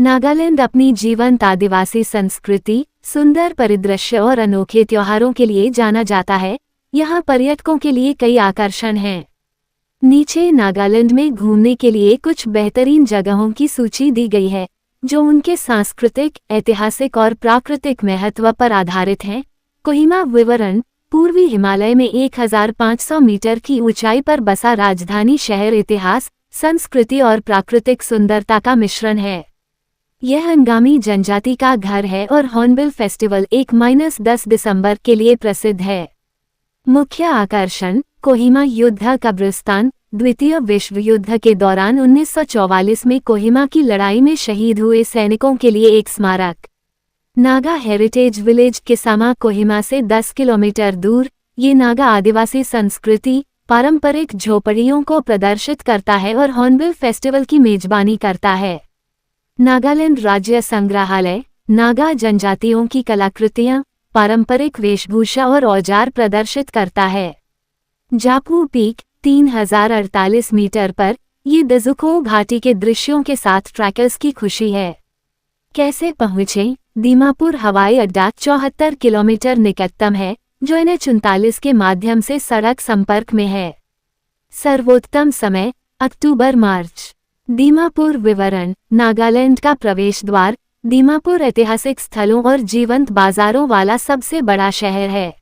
नागालैंड अपनी जीवंत आदिवासी संस्कृति, सुंदर परिदृश्य और अनोखे त्योहारों के लिए जाना जाता है। यहाँ पर्यटकों के लिए कई आकर्षण हैं। नीचे नागालैंड में घूमने के लिए कुछ बेहतरीन जगहों की सूची दी गई है, जो उनके सांस्कृतिक, ऐतिहासिक और प्राकृतिक महत्व पर आधारित हैं। कोहिमा विवरण: पूर्वी हिमालय में 1500 मीटर की ऊंचाई पर बसा राजधानी शहर इतिहास, संस्कृति और प्राकृतिक सुंदरता का मिश्रण है। यह अंगामी जनजाति का घर है और हॉर्नबिल फेस्टिवल 1-10 दिसंबर के लिए प्रसिद्ध है। मुख्य आकर्षण: कोहिमा युद्ध कब्रिस्तान। द्वितीय विश्व युद्ध के दौरान 1944 में कोहिमा की लड़ाई में शहीद हुए सैनिकों के लिए एक स्मारक। नागा हेरिटेज विलेज किसामा कोहिमा से 10 किलोमीटर दूर, ये नागा आदिवासी संस्कृति, पारंपरिक झोपड़ियों को प्रदर्शित करता है और हॉर्नबिल फेस्टिवल की मेजबानी करता है। नागालैंड राज्य संग्रहालय नागा जनजातियों की कलाकृतियां, पारंपरिक वेशभूषा और औजार प्रदर्शित करता है। जापू पीक 3048 मीटर पर, ये दजुको घाटी के दृश्यों के साथ ट्रैकर्स की खुशी है। कैसे पहुँचें? दीमापुर हवाई अड्डा 74 किलोमीटर निकटतम है, जो NH-39 के माध्यम से सड़क संपर्क में है। सर्वोत्तम समय: अक्टूबर-मार्च। दीमापुर विवरण: नागालैंड का प्रवेश द्वार, दीमापुर ऐतिहासिक स्थलों और जीवंत बाजारों वाला सबसे बड़ा शहर है।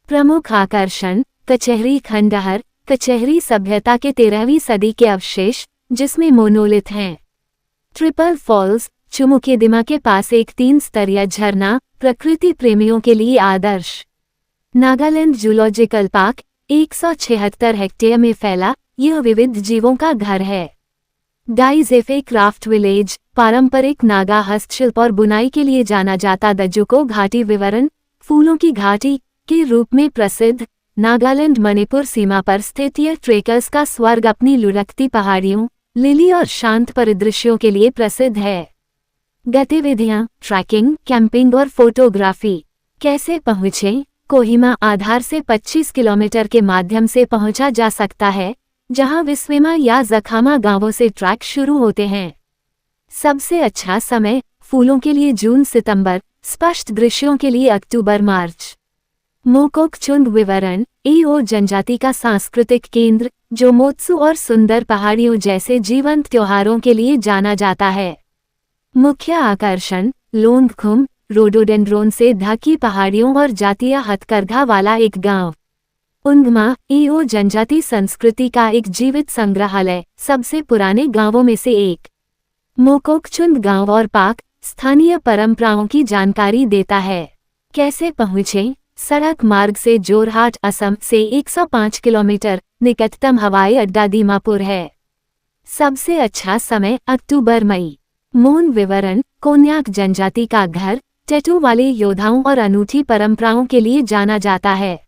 प्रमुख आकर्षण: कचहरी खंडहर, कचहरी सभ्यता के 13वीं सदी के अवशेष, जिसमें मोनोलिथ हैं। ट्रिपल फॉल्स, चुमुकेदिमा के पास एक 3 स्तरीय झरना, प्रकृति प्रेमियों के लिए आदर्श। नागालैंड जूलॉजिकल पार्क 176 हेक्टेयर में फैला, यह विविध जीवों का घर है। डाइजेफे क्राफ्ट विलेज, पारंपरिक नागा हस्तशिल्प और बुनाई के लिए जाना जाता दजुको घाटी विवरण: फूलों की घाटी के रूप में प्रसिद्ध, नागालैंड मणिपुर सीमा पर स्थित यह ट्रेकर्स का स्वर्ग अपनी लुढ़कती पहाड़ियों, लिली और शांत परिदृश्यों के लिए प्रसिद्ध है। गतिविधियां: ट्रैकिंग, कैंपिंग और फोटोग्राफी। कैसे पहुँचें? कोहिमा आधार से 25 किलोमीटर के माध्यम से पहुंचा जा सकता है, जहां विस्वेमा या जखामा गांवों से ट्रैक शुरू होते हैं। सबसे अच्छा समय: फूलों के लिए जून-सितंबर, स्पष्ट दृश्यों के लिए अक्टूबर-मार्च। मोकोकचुंग विवरण: एओ जनजाति का सांस्कृतिक केंद्र, जो मोत्सु और सुंदर पहाड़ियों जैसे जीवंत त्योहारों के लिए जाना जाता है। मुख्य आकर्षण: लोंगखुम, रोडोडेंड्रोन से ढकी पहाड़ियों और जातीय हथकरघा वाला एक गांव। उंगमा, एओ जनजाति संस्कृति का एक जीवित संग्रहालय, सबसे पुराने गांवों में से एक। मोकोकचुंग गांव और पार्क स्थानीय परंपराओं की जानकारी देता है। कैसे पहुँचें? सड़क मार्ग से जोरहाट असम से 105 किलोमीटर, निकटतम हवाई अड्डा दीमापुर है। सबसे अच्छा समय: अक्टूबर-मई। मोन विवरण: कोन्याक जनजाति का घर, टैटू वाले योद्धाओं और अनूठी परंपराओं के लिए जाना जाता है।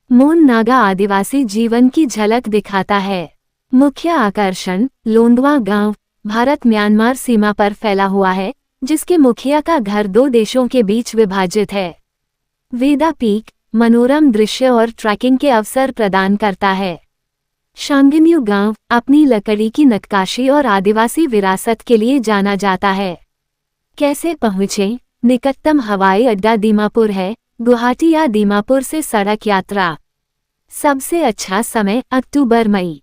मोन नागा आदिवासी जीवन की झलक दिखाता है। मुख्य आकर्षण: लोंडवा गांव, भारत म्यांमार सीमा पर फैला हुआ है, जिसके मुखिया का घर 2 देशों के बीच विभाजित है। वेदा पीक, मनोरम दृश्य और ट्रैकिंग के अवसर प्रदान करता है। शांगिन्यू गांव, अपनी लकड़ी की नक्काशी और आदिवासी विरासत के लिए जाना जाता है। कैसे पहुँचें? निकटतम हवाई अड्डा दीमापुर है, गुवाहाटी या दीमापुर से सड़क यात्रा। सबसे अच्छा समय: अक्टूबर-मई।